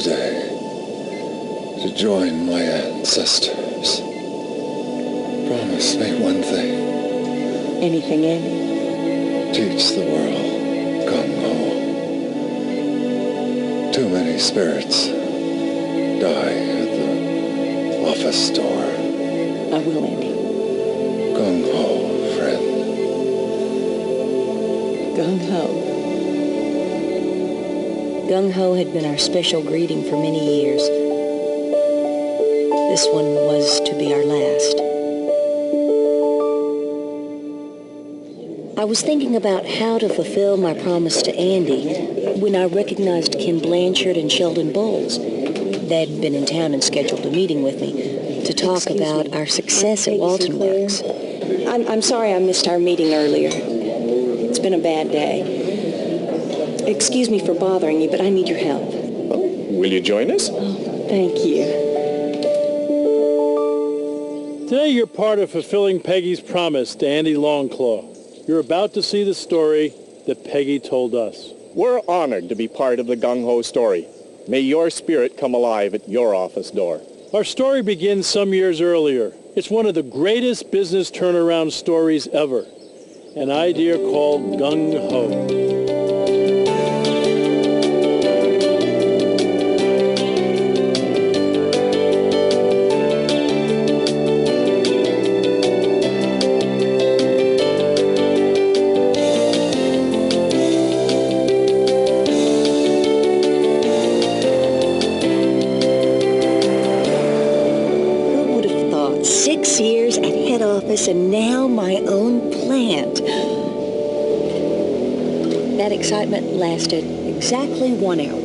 today to join my ancestors. Promise me one thing. Anything, Andy? Teach the world Gung Ho. Too many spirits die at the office door. I will, Andy. Gung Ho, friend. Gung Ho. Gung Ho had been our special greeting for many years. This one was to be our last. I was thinking about how to fulfill my promise to Andy when I recognized Ken Blanchard and Sheldon Bowles. They'd been in town and scheduled a meeting with me to talk about our success at Walton Works. I'm sorry I missed our meeting earlier. It's been a bad day. Excuse me for bothering you, but I need your help. Oh, will you join us? Oh, thank you. Today you're part of fulfilling Peggy's promise to Andy Longclaw. You're about to see the story that Peggy told us. We're honored to be part of the Gung Ho story. May your spirit come alive at your office door. Our story begins some years earlier. It's one of the greatest business turnaround stories ever. An idea called Gung Ho. And now my own plant. That excitement lasted exactly 1 hour.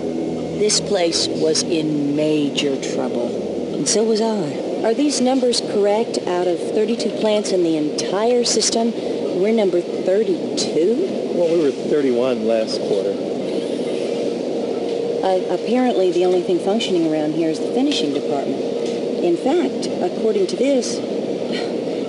This place was in major trouble, and so was I. Are these numbers correct? Out of 32 plants in the entire system, we're number 32? Well, we were 31 last quarter. Apparently, the only thing functioning around here is the finishing department. In fact, according to this,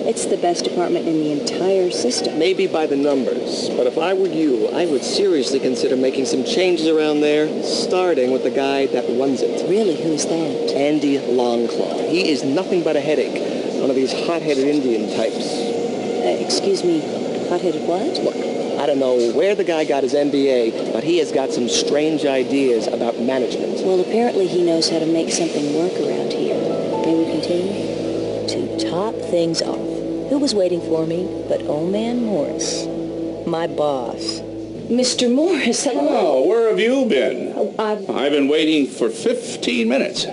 it's the best department in the entire system. Maybe by the numbers, but if I were you, I would seriously consider making some changes around there, starting with the guy that runs it. Really? Who's that? Andy Longclaw. He is nothing but a headache. One of these hot-headed Indian types. Excuse me, hot-headed what? Look, I don't know where the guy got his MBA, but he has got some strange ideas about management. Well, apparently he knows how to make something work around here. May we continue? To top things off, who was waiting for me but old man Morris, my boss. Mr. Morris, hello. Oh, where have you been? Oh, I've been waiting for 15 minutes.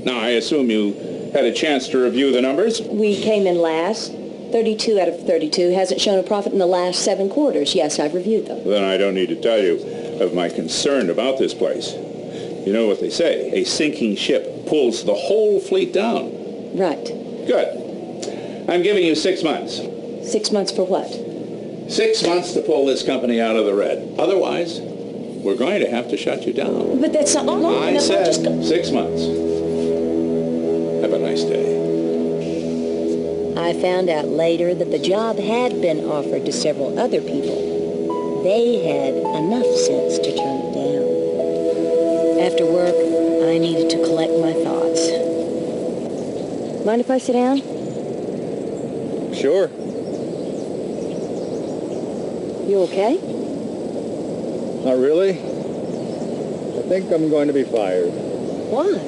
Now, I assume you had a chance to review the numbers? We came in last. 32 out of 32 hasn't shown a profit in the last 7 quarters. Yes, I've reviewed them. Then I don't need to tell you of my concern about this place. You know what they say, a sinking ship pulls the whole fleet down. Right. Good. I'm giving you 6 months. 6 months for what? 6 months to pull this company out of the red. Otherwise, we're going to have to shut you down. But that's not long enough. I said 6 months. Have a nice day. I found out later that the job had been offered to several other people. They had enough sense to turn it down. After work, I needed to collect my thoughts. Mind if I sit down? Sure. You okay? Not really. I think I'm going to be fired. Why?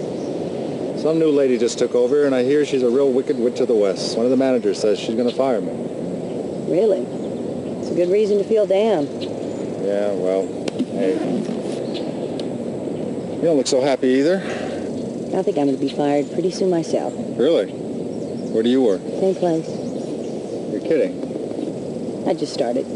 Some new lady just took over, and I hear she's a real wicked witch of the West. One of the managers says she's going to fire me. Really? It's a good reason to feel down. Yeah, well, hey. You don't look so happy either. I think I'm going to be fired pretty soon myself. Really? Where do you work? Same place. You're kidding. I just started.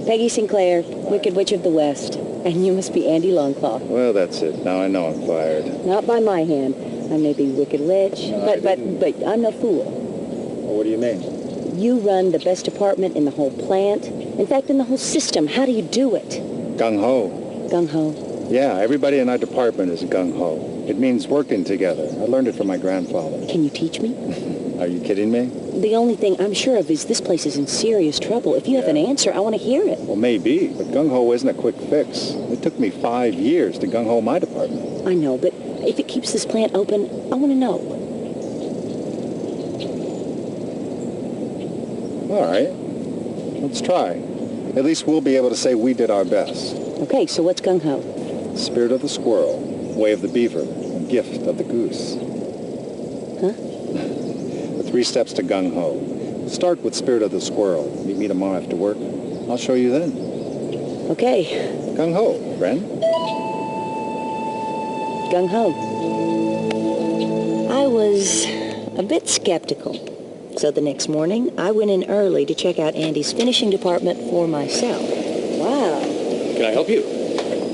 Peggy Sinclair, Wicked Witch of the West. And you must be Andy Longclaw. Well, that's it. Now I know I'm fired. Not by my hand. I may be Wicked Witch, No, but I'm no fool. Well, what do you mean? You run the best department in the whole plant. In fact, in the whole system. How do you do it? Gung Ho. Gung Ho. Yeah, everybody in our department is gung ho. It means working together. I learned it from my grandfather. Can you teach me? Are you kidding me? The only thing I'm sure of is this place is in serious trouble. If you have an answer, I want to hear it. Well, maybe, but gung ho isn't a quick fix. It took me 5 years to gung ho my department. I know, but if it keeps this plant open, I want to know. All right. Let's try. At least we'll be able to say we did our best. Okay, so what's Gung Ho? Spirit of the squirrel, way of the beaver, and gift of the goose. Huh? The 3 steps to Gung Ho. Start with spirit of the squirrel. Meet me tomorrow after work. I'll show you then. Okay. Gung Ho, friend. Gung Ho. I was a bit skeptical. So the next morning, I went in early to check out Andy's finishing department for myself. Wow. Can I help you?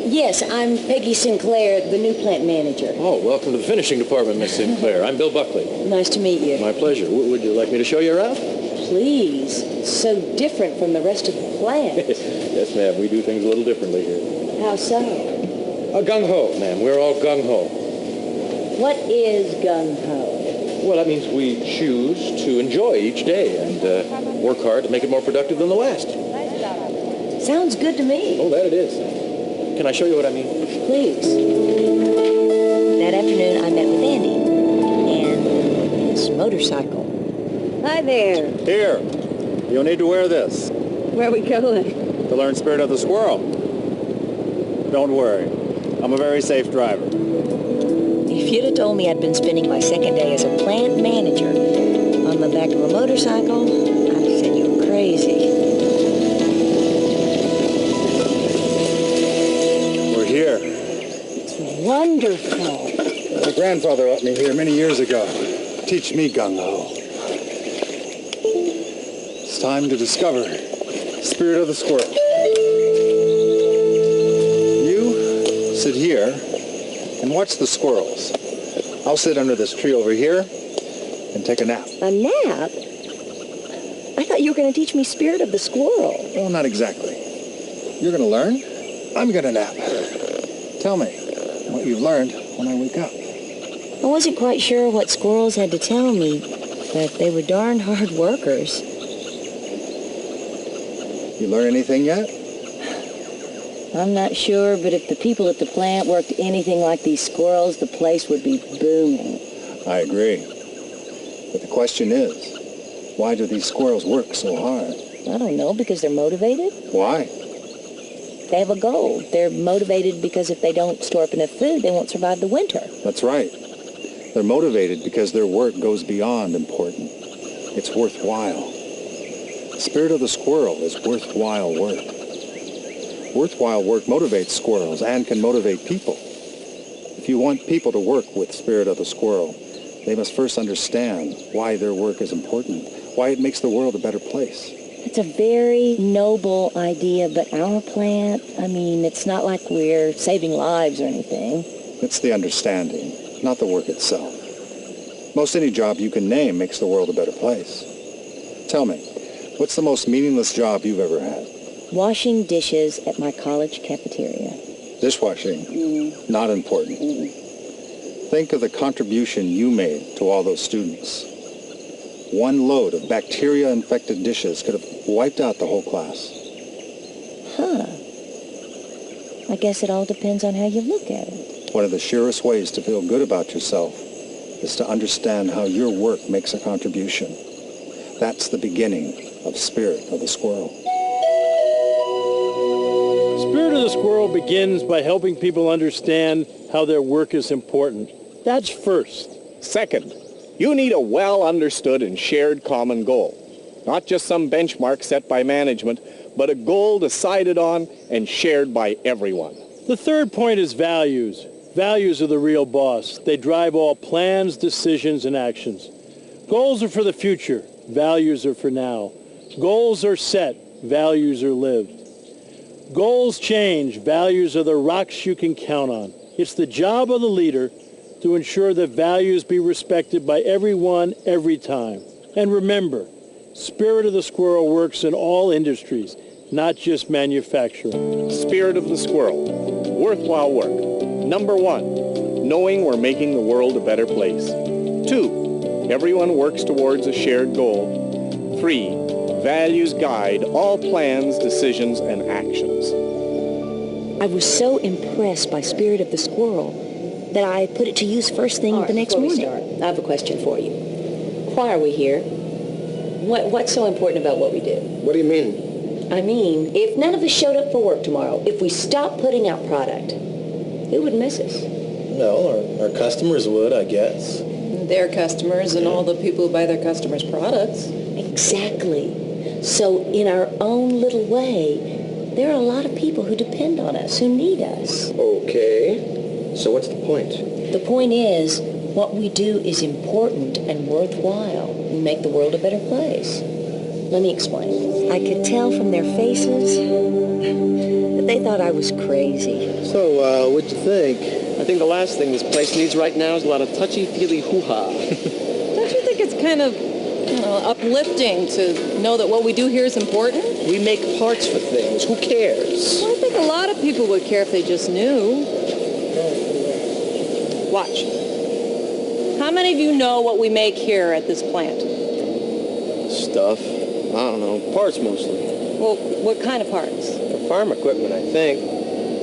Yes, I'm Peggy Sinclair, the new plant manager. Oh, welcome to the finishing department, Miss Sinclair. I'm Bill Buckley. Nice to meet you. My pleasure. Would you like me to show you around? Please. It's so different from the rest of the plant. Yes, ma'am. We do things a little differently here. How so? Gung Ho, ma'am. We're all Gung Ho. What is Gung Ho? Well, that means we choose to enjoy each day and work hard to make it more productive than the last. Sounds good to me. Oh, that it is. Can I show you what I mean? Please. That afternoon, I met with Andy and his motorcycle. Hi there. Here. You'll need to wear this Where are we going? to learn spirit of the squirrel. Don't worry. I'm a very safe driver. If you'd have told me I'd been spending my second day as a plant manager on the back of a motorcycle, I'd have said you were crazy. We're here. It's wonderful. My grandfather brought me here many years ago. Teach me Gung Ho. It's time to discover spirit of the squirrel. You sit here and watch the squirrels. I'll sit under this tree over here and take a nap. A nap? I thought you were going to teach me spirit of the squirrel. Well, not exactly. You're going to learn. I'm going to nap. Tell me what you've learned when I wake up. I wasn't quite sure what squirrels had to tell me, but they were darn hard workers. You learn anything yet? I'm not sure, but if the people at the plant worked anything like these squirrels, the place would be booming. I agree. But the question is, why do these squirrels work so hard? I don't know, because they're motivated. Why? They have a goal. They're motivated because if they don't store up enough food, they won't survive the winter. That's right. They're motivated because their work goes beyond important. It's worthwhile. The spirit of the squirrel is worthwhile work. Worthwhile work motivates squirrels and can motivate people. If you want people to work with spirit of the squirrel, they must first understand why their work is important, why it makes the world a better place. It's a very noble idea, but our plant, it's not like we're saving lives or anything. It's the understanding, not the work itself. Most any job you can name makes the world a better place. Tell me, what's the most meaningless job you've ever had? Washing dishes at my college cafeteria. Dishwashing, not important. Think of the contribution you made to all those students. One load of bacteria-infected dishes could have wiped out the whole class. Huh. I guess it all depends on how you look at it. One of the surest ways to feel good about yourself is to understand how your work makes a contribution. That's the beginning of Spirit of the Squirrel. Spirit of the Squirrel begins by helping people understand how their work is important. That's first. Second, you need a well-understood and shared common goal. Not just some benchmark set by management, but a goal decided on and shared by everyone. The third point is values. Values are the real boss. They drive all plans, decisions, and actions. Goals are for the future. Values are for now. Goals are set. Values are lived. Goals change. Values are the rocks you can count on. It's the job of the leader to ensure that values be respected by everyone, every time. And remember, Spirit of the Squirrel works in all industries, not just manufacturing. Spirit of the Squirrel. Worthwhile work. Number 1, knowing we're making the world a better place. 2, everyone works towards a shared goal. 3, values guide all plans, decisions, and actions. I was so impressed by Spirit of the Squirrel that I put it to use first thing the next morning. I have a question for you. Why are we here? What's so important about what we do? What do you mean? I mean, if none of us showed up for work tomorrow, if we stopped putting out product, who would miss us? No, our customers would, I guess. Their customers and all the people who buy their customers' products. Exactly. So in our own little way, there are a lot of people who depend on us, who need us. Okay. So what's the point? The point is, what we do is important and worthwhile and make the world a better place. Let me explain. I could tell from their faces that they thought I was crazy. So, what'd you think? I think the last thing this place needs right now is a lot of touchy-feely hoo-ha. Don't you think it's kind of, uplifting to know that what we do here is important? We make parts for things. Who cares? Well, I think a lot of people would care if they just knew. Watch. How many of you know what we make here at this plant? Stuff. I don't know. Parts mostly. Well, what kind of parts? For farm equipment, I think.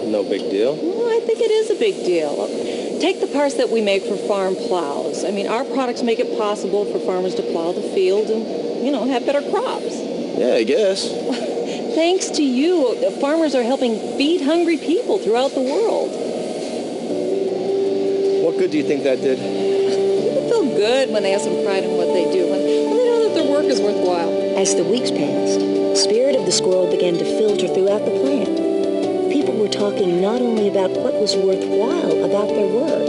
No big deal. Well, I think it is a big deal. Take the parts that we make for farm plows. I mean, our products make it possible for farmers to plow the field and, have better crops. Yeah, I guess. Thanks to you, farmers are helping feed hungry people throughout the world. What good do you think that did? People feel good when they have some pride in what they do, when they know that their work is worthwhile. As the weeks passed, the spirit of the squirrel began to filter throughout the plant. People were talking not only about what was worthwhile about their work,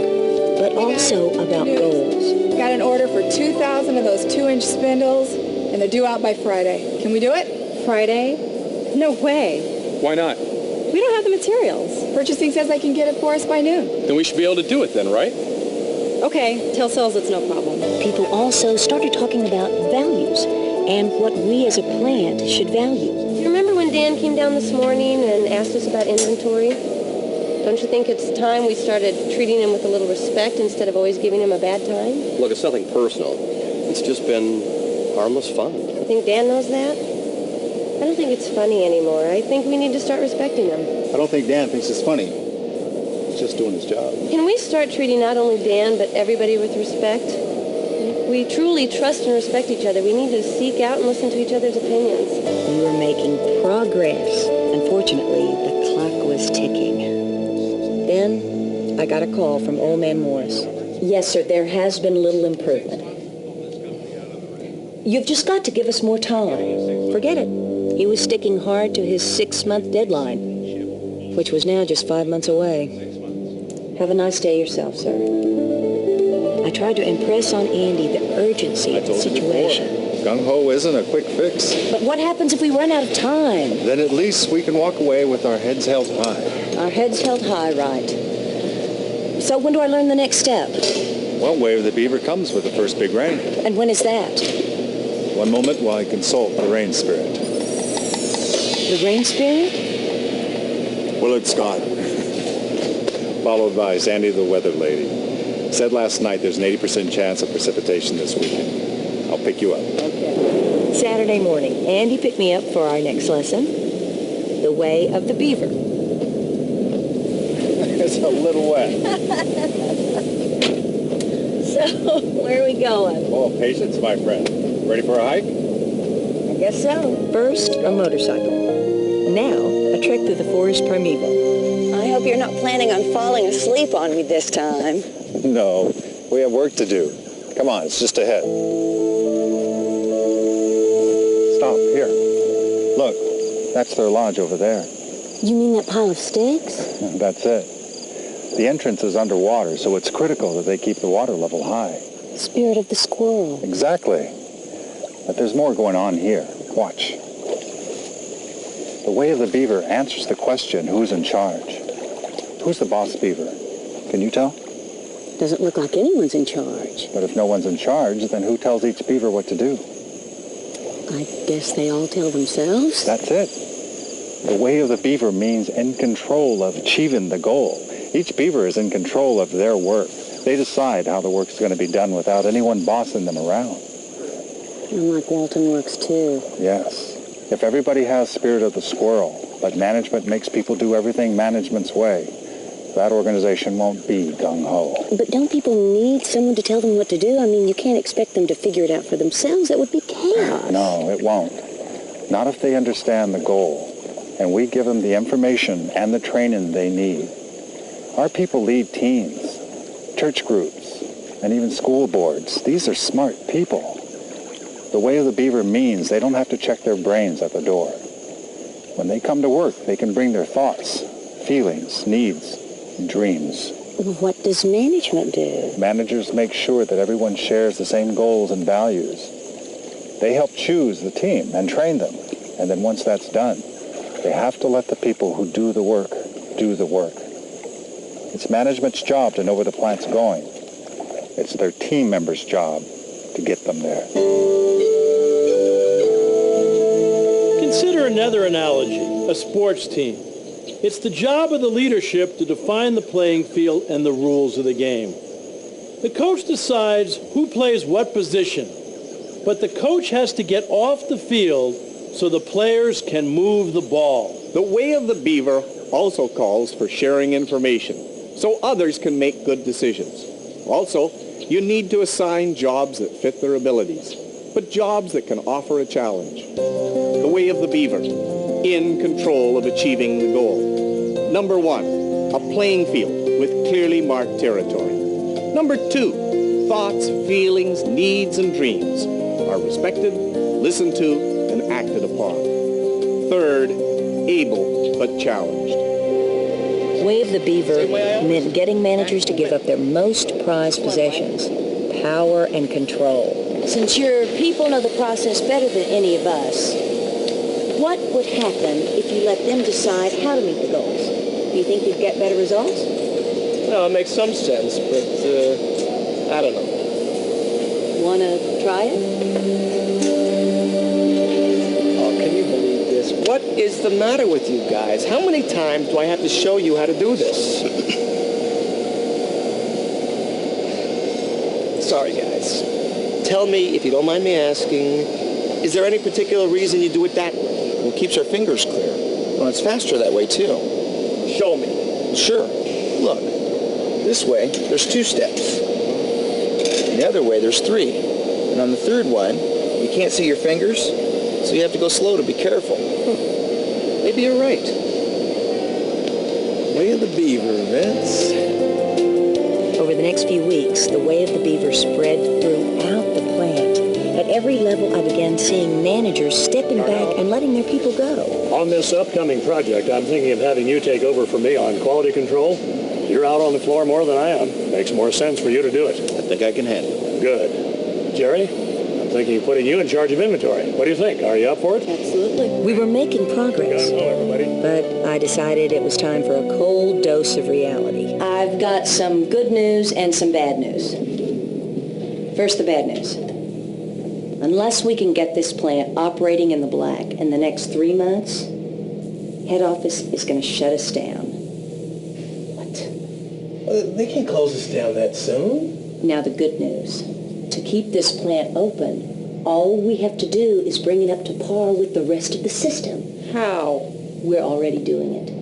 but also about goals. Got an order for 2,000 of those 2-inch spindles, and they're due out by Friday. Can we do it? Friday? No way. Why not? We don't have the materials. Purchasing says they can get it for us by noon. Then we should be able to do it then, right? Okay, tell sales it's no problem. People also started talking about values and what we as a plant should value. Remember when Dan came down this morning and asked us about inventory? Don't you think it's time we started treating him with a little respect instead of always giving him a bad time? Look, it's nothing personal. It's just been harmless fun. You think Dan knows that? I don't think it's funny anymore. I think we need to start respecting him. I don't think Dan thinks it's funny. He's just doing his job. Can we start treating not only Dan, but everybody with respect? If we truly trust and respect each other, we need to seek out and listen to each other's opinions. We were making progress. Unfortunately, the clock was ticking. Then I got a call from Old Man Morris. Yes, sir, there has been little improvement. You've just got to give us more time. Forget it. He was sticking hard to his 6-month deadline, which was now just 5 months away. Have a nice day yourself, sir. I tried to impress on Andy the urgency of the situation. Gung Ho isn't a quick fix. But what happens if we run out of time? Then at least we can walk away with our heads held high. Our heads held high, right. So when do I learn the next step? Well, Way of the Beaver comes with the first big rain. And when is that? One moment while I consult the rain spirit. The rain spirit? Willard Scott, followed by Sandy the Weather Lady. Said last night there's an 80% chance of precipitation this weekend. I'll pick you up. Okay. Saturday morning, Andy picked me up for our next lesson, The Way of the Beaver. It's a little wet. So, where are we going? Oh, patience, my friend. Ready for a hike? I guess so. First, a motorcycle. Now, a trek through the forest primeval. I hope you're not planning on falling asleep on me this time. No, we have work to do. Come on, it's just ahead. Stop, here. Look, that's their lodge over there. You mean that pile of sticks? That's it. The entrance is underwater, so it's critical that they keep the water level high. Spirit of the squirrel. Exactly. But there's more going on here. Watch. The Way of the Beaver answers the question, who's in charge? Who's the boss beaver? Can you tell? Doesn't look like anyone's in charge. But if no one's in charge, then who tells each beaver what to do? I guess they all tell themselves. That's it. The Way of the Beaver means in control of achieving the goal. Each beaver is in control of their work. They decide how the work's going to be done without anyone bossing them around. And like Walton works too. Yes. If everybody has spirit of the squirrel, but management makes people do everything management's way, that organization won't be Gung Ho. But don't people need someone to tell them what to do? I mean, you can't expect them to figure it out for themselves. That would be chaos. No, it won't. Not if they understand the goal, and we give them the information and the training they need. Our people lead teams, church groups, and even school boards. These are smart people. The way of the beaver means they don't have to check their brains at the door. When they come to work, they can bring their thoughts, feelings, needs, and dreams. What does management do? Managers make sure that everyone shares the same goals and values. They help choose the team and train them. And then once that's done, they have to let the people who do the work do the work. It's management's job to know where the plant's going. It's their team members' job to get them there. Consider another analogy, a sports team. It's the job of the leadership to define the playing field and the rules of the game. The coach decides who plays what position, but the coach has to get off the field so the players can move the ball. The way of the beaver also calls for sharing information so others can make good decisions. Also, you need to assign jobs that fit their abilities, but jobs that can offer a challenge. The way of the beaver, in control of achieving the goal. Number 1, a playing field with clearly marked territory. Number 2, thoughts, feelings, needs, and dreams are respected, listened to, and acted upon. 3rd, able but challenged. Way of the beaver meant getting managers to give up their most prized possessions, power and control. Since your people know the process better than any of us, what would happen if you let them decide how to meet the goals? Do you think you'd get better results? Well, it makes some sense, but I don't know. Want to try it? What is the matter with you guys? How many times do I have to show you how to do this? Sorry, guys. Tell me, if you don't mind me asking, is there any particular reason you do it that way? Well, it keeps our fingers clear. Well, it's faster that way, too. Show me. Sure. Look, this way, there's 2 steps. The other way, there's 3. And on the 3rd one, you can't see your fingers, so you have to go slow to be careful. Maybe you're right. Way of the beaver, Vince. Over the next few weeks, the way of the beaver spread throughout the plant. At every level, I began seeing managers stepping back and letting their people go. On this upcoming project, I'm thinking of having you take over for me on quality control. You're out on the floor more than I am. Makes more sense for you to do it. I think I can handle it. Good. Jerry, I'm thinking of putting you in charge of inventory. What do you think? Are you up for it? Absolutely. We were making progress, but I decided it was time for a cold dose of reality. I've got some good news and some bad news. First, the bad news. Unless we can get this plant operating in the black in the next 3 months, head office is going to shut us down. What? They can't close us down that soon. Now the good news. To keep this plant open, all we have to do is bring it up to par with the rest of the system. How? We're already doing it.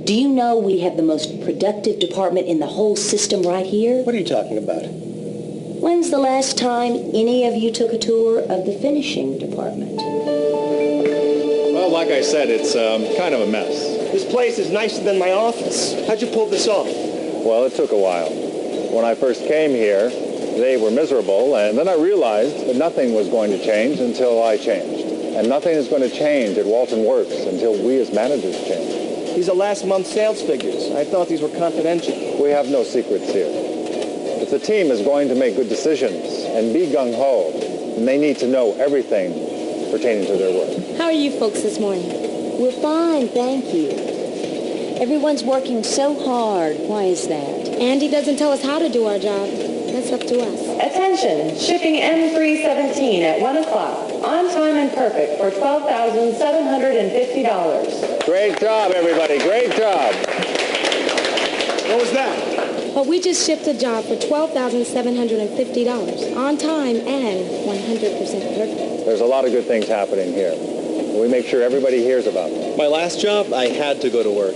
Do you know we have the most productive department in the whole system right here? What are you talking about? When's the last time any of you took a tour of the finishing department? Well, like I said, it's kind of a mess. This place is nicer than my office. How'd you pull this off? Well, it took a while. When I first came here, they were miserable, and then I realized that nothing was going to change until I changed. And nothing is going to change at Walton Works until we as managers change. These are last month's sales figures. I thought these were confidential. We have no secrets here. If the team is going to make good decisions and be gung-ho, then they need to know everything pertaining to their work. How are you folks this morning? We're fine, thank you. Everyone's working so hard. Why is that? Andy doesn't tell us how to do our job. That's up to us. Attention, shipping M317 at 1 o'clock. On time and perfect for $12,750. Great job, everybody. Great job. What was that? Well, we just shipped a job for $12,750. On time and 100% perfect. There's a lot of good things happening here. We make sure everybody hears about them. My last job, I had to go to work.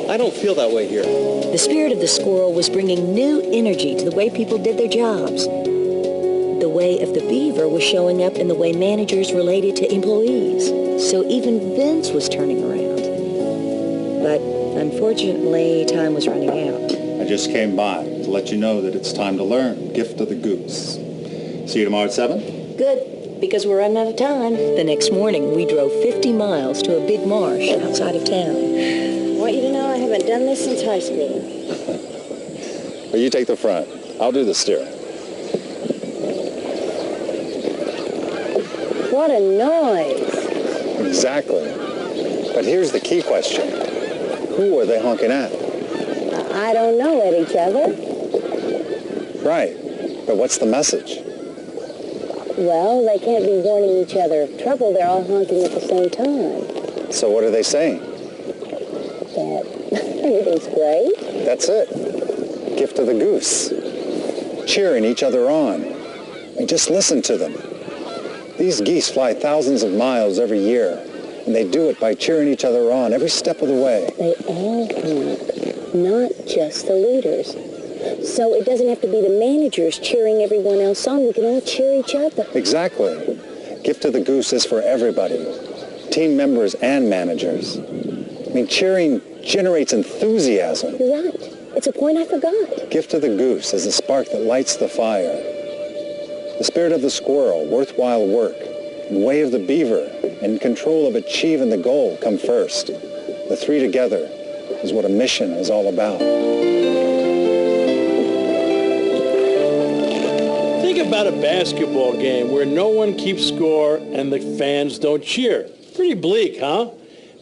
I don't feel that way here. The spirit of the squirrel was bringing new energy to the way people did their jobs. The way of the beaver was showing up in the way managers related to employees. So even Vince was turning around. But unfortunately, time was running out. I just came by to let you know that it's time to learn. Gift of the goose. See you tomorrow at 7? Good, because we're running out of time. The next morning, we drove 50 miles to a big marsh outside of town. I want you to know I haven't done this since high school. Well, you take the front. I'll do the steering. What a noise. Exactly. But here's the key question. Who are they honking at? I don't know, at each other. Right. But what's the message? Well, they can't be warning each other of trouble. They're all honking at the same time. So what are they saying? That everything's great. That's it. Gift of the goose. Cheering each other on. I mean, just listen to them. These geese fly thousands of miles every year, and they do it by cheering each other on every step of the way. They all honk, not just the leaders. So it doesn't have to be the managers cheering everyone else on. We can all cheer each other. Exactly. Gift of the goose is for everybody, team members and managers. I mean, cheering generates enthusiasm. You're right. It's a point I forgot. Gift of the goose is the spark that lights the fire. The spirit of the squirrel, worthwhile work, and way of the beaver, and control of achieving the goal come first. The three together is what a mission is all about. Think about a basketball game where no one keeps score and the fans don't cheer. Pretty bleak, huh?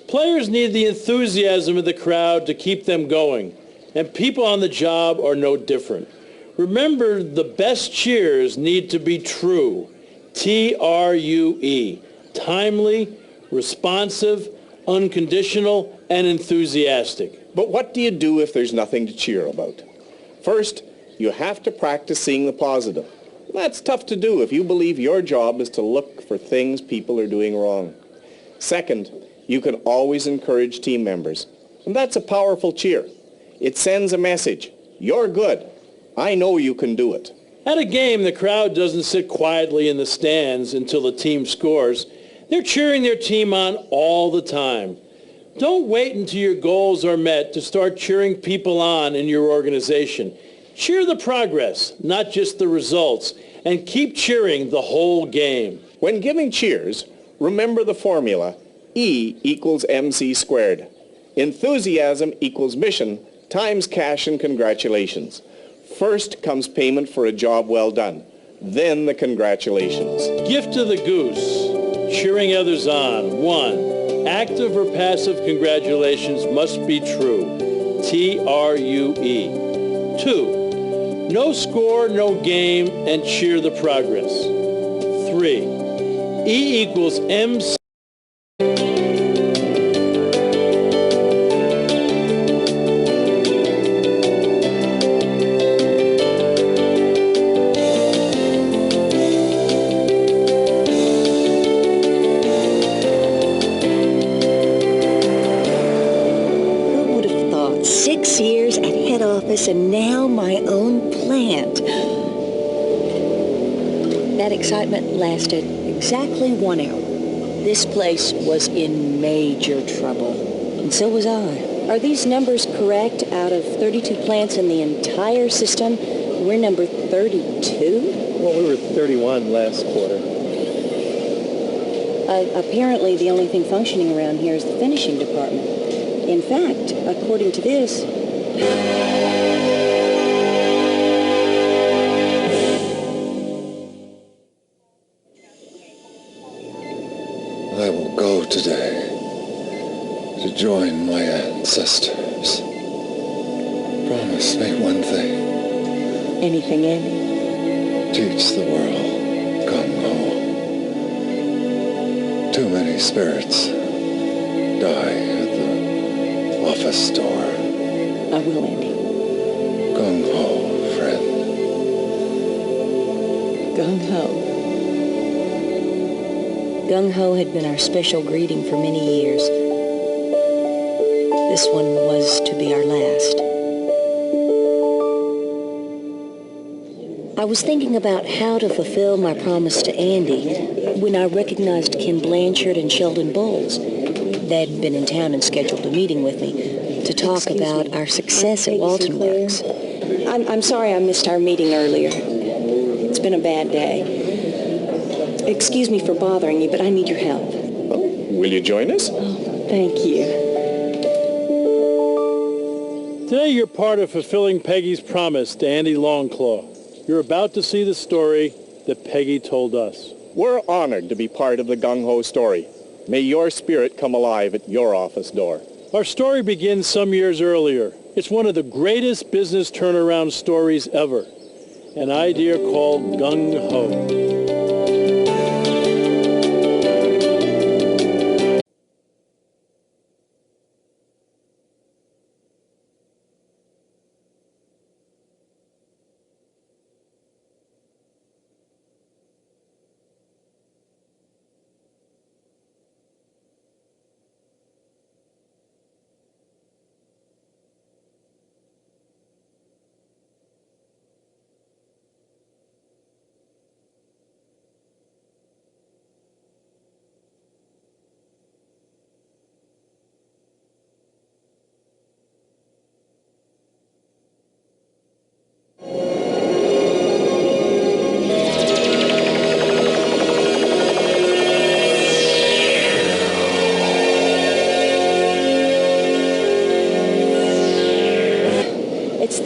Players need the enthusiasm of the crowd to keep them going, and people on the job are no different. Remember, the best cheers need to be true. T-R-U-E. Timely, responsive, unconditional, and enthusiastic. But what do you do if there's nothing to cheer about? First, you have to practice seeing the positive. That's tough to do if you believe your job is to look for things people are doing wrong. Second, you can always encourage team members. And that's a powerful cheer. It sends a message. You're good. I know you can do it. At a game, the crowd doesn't sit quietly in the stands until the team scores. They're cheering their team on all the time. Don't wait until your goals are met to start cheering people on in your organization. Cheer the progress, not just the results, and keep cheering the whole game. When giving cheers, remember the formula, E equals MC squared. Enthusiasm equals mission times cash and congratulations. First comes payment for a job well done, then the congratulations. Gift of the goose, cheering others on. 1, active or passive congratulations must be true. T-R-U-E. 2, no score, no game, and cheer the progress. 3, E equals MC. And now my own plant. That excitement lasted exactly 1 hour. This place was in major trouble, and so was I. Are these numbers correct? Out of 32 plants in the entire system, we're number 32? Well, we were 31 last quarter. Apparently, the only thing functioning around here is the finishing department. In fact, according to this, I will go today to join my ancestors. Promise me one thing. Anything, Andy? Teach the world Gung Ho. Too many spirits die at the office door. I will, Andy. Gung Ho, friend. Gung Ho. Gung Ho had been our special greeting for many years. This one was to be our last. I was thinking about how to fulfill my promise to Andy when I recognized Ken Blanchard and Sheldon Bowles. They'd been in town and scheduled a meeting with me to talk about our success at Walton Works. I'm sorry I missed our meeting earlier. It's been a bad day. Excuse me for bothering you, but I need your help. Will you join us? Oh, thank you. Today you're part of fulfilling Peggy's promise to Andy Longclaw. You're about to see the story that Peggy told us. We're honored to be part of the Gung Ho story. May your spirit come alive at your office door. Our story begins some years earlier. It's one of the greatest business turnaround stories ever. An idea called Gung Ho.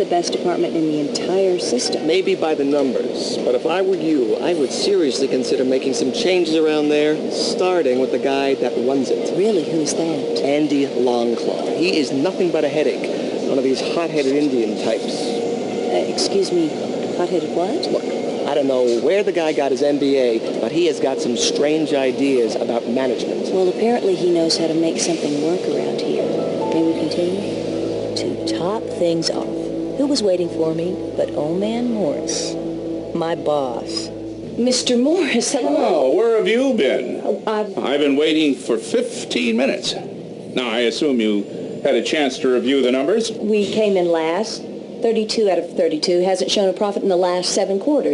Best department in the entire system. Maybe by the numbers, but if I were you, I would seriously consider making some changes around there, starting with the guy that runs it. Really? Who's that? Andy Longclaw. He is nothing but a headache. One of these hot-headed Indian types. Excuse me, hot-headed what? Look, I don't know where the guy got his MBA, but he has got some strange ideas about management. Well, apparently he knows how to make something work around here. May we continue? To top things off, who was waiting for me but old man Morris, my boss. Mr. Morris, hello. Oh, where have you been? Oh, I've been waiting for 15 minutes. Now, I assume you had a chance to review the numbers? We came in last. 32 out of 32. Hasn't shown a profit in the last 7 quarters.